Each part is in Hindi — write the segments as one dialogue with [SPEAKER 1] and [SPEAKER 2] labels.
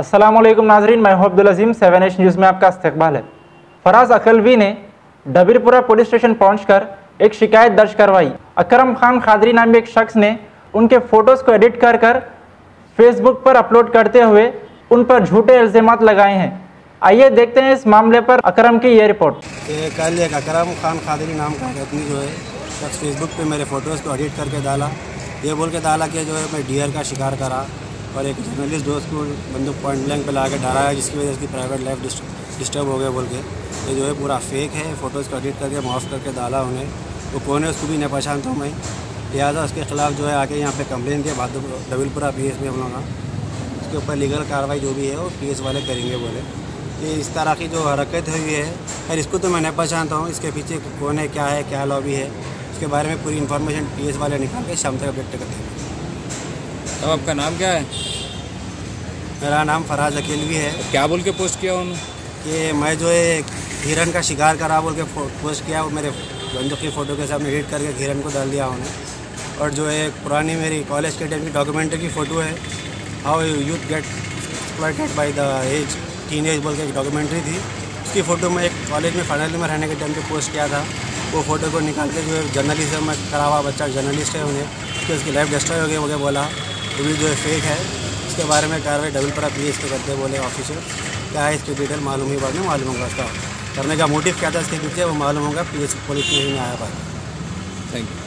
[SPEAKER 1] अस्सलामुअलैकुम नाजरीन, मैं हूं अब्दुल अजीम। 7H न्यूज़ में आपका इस्तकबाल है। फराज अकलवी ने डबीरपुरा पुलिस स्टेशन पहुंचकर एक शिकायत दर्ज करवाई। अकरम खान खादरी नामी एक शख्स ने उनके फ़ोटोज़ को एडिट कर फेसबुक पर अपलोड करते हुए उन पर झूठे इल्ज़ामात लगाए हैं। आइए देखते हैं इस मामले पर अकरम की ये रिपोर्ट।
[SPEAKER 2] कल एक अकरम खान खादरी नाम का आदमी जो है शख्स फेसबुक पे मेरे फ़ोटोज़ को एडिट करके डाला, ये बोल के डाला कि जो है मैं डियर का शिकार करा और एक जर्नलिस्ट दोस्त को बंदूक पॉइंट ब्लैंक पे ला के डरा है, जिसकी वजह से उसकी प्राइवेट लाइफ डिस्टर्ब हो गया बोल के। ये जो है पूरा फेक है। फ़ोटोज़ को एडिट करके मॉर्फ करके डाला उन्हें। वो कौन है उसको भी नहीं पहचानता हूँ मैं। लिहाजा उसके ख़िलाफ़ जो है आके यहाँ पे कंप्लेन किया डबीरपुरा PS में हम लोग उसके ऊपर लीगल कार्रवाई जो भी है वो PS वाले करेंगे बोले। ये इस तरह की जो हरकत हुई है, खैर इसको तो मैं नहीं पहचानता हूँ, इसके पीछे कौन है, क्या लॉबी है, इसके बारे में पूरी इन्फॉर्मेशन PS वाले निकाल के शाम तक अपडेट करते हैं।
[SPEAKER 3] तो आपका नाम क्या है?
[SPEAKER 2] मेरा नाम फराज अकेलवी है।
[SPEAKER 3] क्या बोल के पोस्ट किया उन्होंने?
[SPEAKER 2] कि मैं जो है हिरन का शिकार करा बोल के पोस्ट किया। वो मेरे बंदूक की फ़ोटो के सामने एडिट करके हिरन को डाल दिया उन्होंने। और जो है पुरानी मेरी कॉलेज के टाइम की डॉक्यूमेंट्री की फ़ोटो है, how youth get exploited by the age teen age बोल के एक डॉक्यूमेंट्री थी। उसकी फ़ोटो मैं एक कॉलेज में फाइनल में रहने के टाइम पे पोस्ट किया था। वो फ़ोटो को निकाल के जो है जर्नलिज्म में करा हुआ बच्चा जर्नलिस्ट है उन्हें कि उसकी लाइफ डिस्ट्रॉय हो गई बोल के बोला। वो भी जो है फेक है। इसके बारे में कार्रवाई डबीरपुरा PS के करते बोले ऑफिसर। क्या है इसकी डिटेल मालूम ही बाद में मालूम होगा। उसका करने का मोटिव क्या था इसके पीछे वो मालूम होगा। PS पुलिस में आया बात।
[SPEAKER 3] Thank you.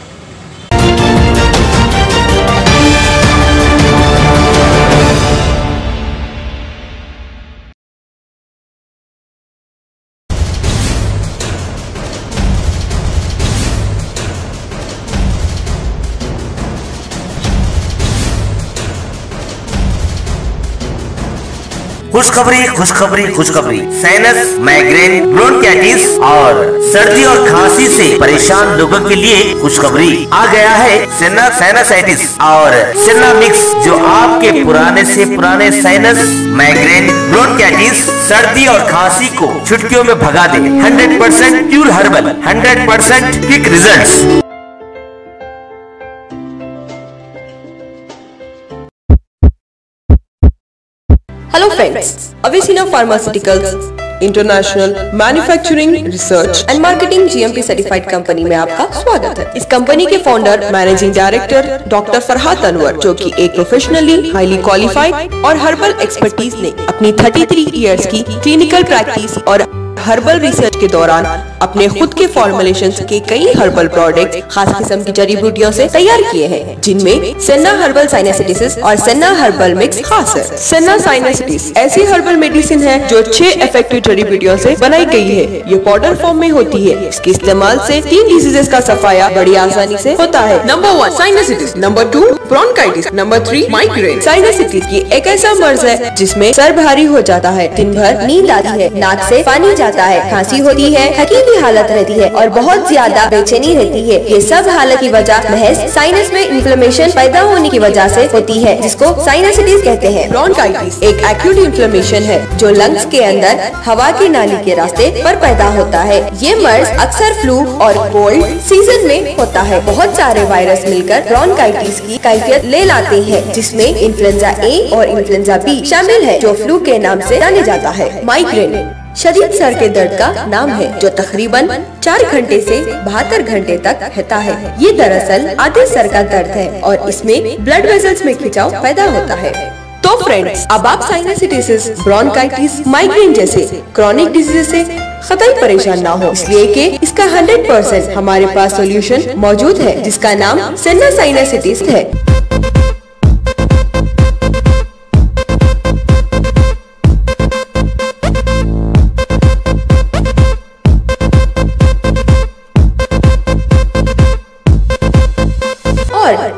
[SPEAKER 4] खुशखबरी साइनस, माइग्रेन, ब्रोंकाइटिस और सर्दी और खांसी से परेशान लोगों के लिए खुशखबरी आ गया है। सेना साइनसाइटिस और सेना मिक्स जो आपके पुराने से पुराने साइनस, माइग्रेन, ब्रोंकाइटिस, सर्दी और खांसी को चुटकियों में भगा दे। 100% pure herbal, 100% quick results.
[SPEAKER 5] Hello friends, Avicina Pharmaceuticals international manufacturing research and marketing GMP certified company में आपका स्वागत है। इस कंपनी के founder managing director doctor Farhad Anwar, जो कि एक प्रोफेशनली हाईली क्वालिफाइड और हर्बल एक्सपर्टीज ने अपनी 33 इयर्स की क्लिनिकल प्रैक्टिस और हर्बल रिसर्च के दौरान अपने खुद के फॉर्मुलेशंस के कई हर्बल प्रोडक्ट खास किस्म की जड़ी बूटियों से तैयार किए हैं, जिनमें सेना हर्बल साइनसाइटिस और सेना हर्बल मिक्स खास है। सेना साइनसाइटिस ऐसी हर्बल मेडिसिन है जो 6 इफेक्टिव जड़ी बूटियों से बनाई गई है। ये पाउडर फॉर्म में होती है। इसके इस्तेमाल से 3 डिजीजेस का सफाया बड़ी आसानी से होता है। Number 1 sinusitis, number 2 bronchitis, number 3 migraine. Sinusitis ये एक ऐसा मर्ज है जिसमें सर भारी हो जाता है, दिन भर नींद आती है, नाक से पानी जाता है, खांसी होती है, थकी की हालत रहती है और बहुत ज्यादा बेचैनी रहती है। ये सब हालत की वजह महज साइनस में इन्फ्लेमेशन पैदा होने की वजह से होती है, जिसको साइनसाइटिस कहते हैं। ब्रोंकाइटिस एक एक्यूट इन्फ्लेमेशन है जो लंग्स के अंदर हवा की नाली के रास्ते पर पैदा होता है। ये मर्ज अक्सर फ्लू और कोल्ड सीजन में होता है। बहुत सारे वायरस मिलकर ब्रोंकाइटिस की कैफियत ले लाते हैं, जिसमें इन्फ्लुएंजा A और इन्फ्लुएंजा B शामिल है, जो फ्लू के नाम से जाने जाता है। माइग्रेन शदीद सर के दर्द का नाम है, जो तकरीबन 4 घंटे से 72 घंटे तक रहता है। ये दरअसल आधे सर का दर्द है और इसमें ब्लड वेसल्स में खिंचाव पैदा होता है। तो फ्रेंड्स, अब आप साइनसाइटिस, ब्रोंकाइटिस, माइग्रेन जैसे क्रॉनिक डिजीज से कतई परेशान ना हो, इसलिए कि इसका 100% हमारे पास सोल्यूशन मौजूद है, जिसका नाम सेना साइनसाइटिस है।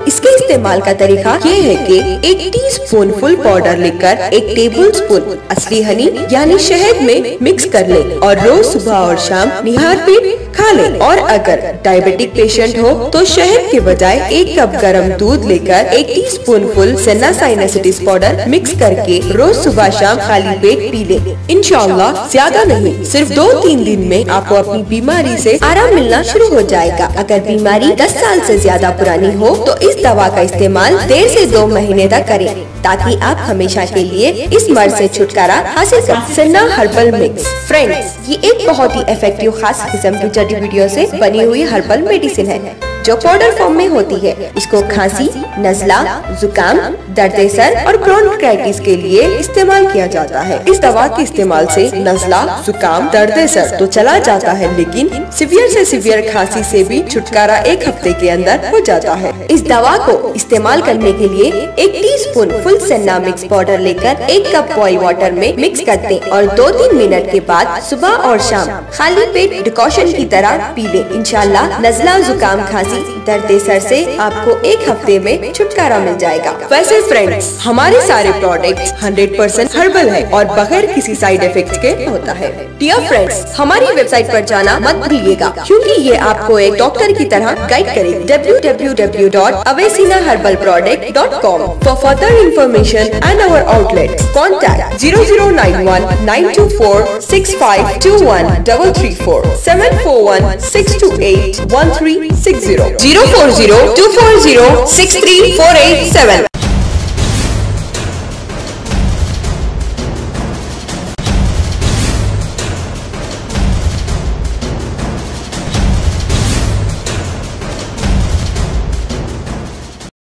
[SPEAKER 5] इसके इस्तेमाल का तरीका ये है कि 1 टीस्पून फुल पाउडर लेकर 1 टेबलस्पून असली हनी यानी शहद में मिक्स कर ले और रोज सुबह और शाम निहार पीट खा ले। और अगर डायबिटिक पेशेंट हो तो शहद के बजाय 1 कप गरम दूध लेकर 1 टीस्पूनफुल सेना साइनेसिटिस पाउडर मिक्स करके रोज सुबह शाम खाली पेट पी ले। इंशाअल्लाह ज्यादा नहीं, सिर्फ 2-3 दिन में आपको अपनी बीमारी से आराम मिलना शुरू हो जाएगा। अगर बीमारी 10 साल से ज्यादा पुरानी हो तो इस दवा का इस्तेमाल 1.5 से 2 महीने तक करें, ताकि आप हमेशा के लिए इस मर्ज से छुटकारा हासिल कर। सेना हर्बल मिक्स। फ्रेंड्स, ये एक बहुत ही इफेक्टिव खास किस्म की जड़ी बूटियों से बनी हुई हर्बल मेडिसिन है, जो पाउडर फॉर्म में होती है। इसको खांसी, नजला, जुकाम, दर्द सर और ब्रोंकाइटिस के लिए इस्तेमाल किया जाता है। इस दवा के इस्तेमाल से नजला, जुकाम, दर्द सर तो चला जाता है, लेकिन सीवियर से सीवियर खांसी से भी छुटकारा 1 हफ्ते के अंदर हो जाता है। इस दवा को इस्तेमाल करने के लिए 1 टीस्पून फुल सेना मिक्स पाउडर लेकर 1 कप बॉइल वाटर में मिक्स कर दें और 2-3 मिनट के बाद सुबह और शाम खाली पेट डिकॉशन की तरह पी लें। इंशाल्लाह नजला, जुकाम, खांसी, दर्द सर से आपको 1 हफ्ते में छुटकारा मिल जाएगा। वैसे फ्रेंड्स, हमारे सारे प्रोडक्ट्स 100% हर्बल है और बगैर किसी साइड इफेक्ट के होता है। डियर फ्रेंड्स, हमारी वेबसाइट पर जाना मत भूलिएगा, क्योंकि ये आपको एक डॉक्टर की तरह गाइड करेगी। www.avesinaherbalproduct.com For further information and our outlet, contact 0091-924-6521 334 741-628-1360 040-240-63487